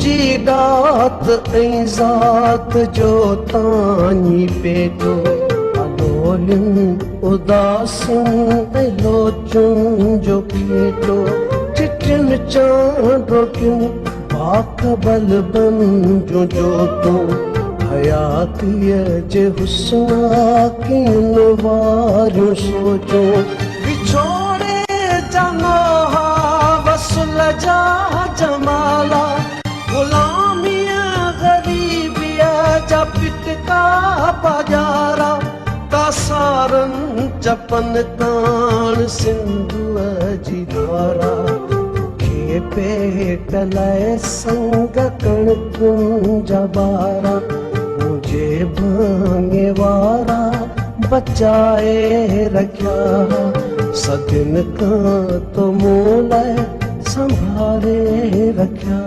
तुझी दात ऐं ज़ात जो तानी पेटो अलोलियुनि उदासियुनि ऐं लोचुनि जो पेटो चिटियुनि चांडोकियुनि बाक़बलबनि जूं जोतूं हयातीअ जे हुस्न वारियूं सोचूं विछोड़े जा मोहा वसुल जा जमाला गुलामीअ ग़रीबीअ जा पिटका बाज़ारा तासारनि चपनि ताण सिंधुअ जी धारा खे पेट लाइ संग कणकुनि जा ॿारा मुंहिंजे भाङे वारा बचाए रखिया सदियुनि खां तो मूं लाइ संभाले रखिया।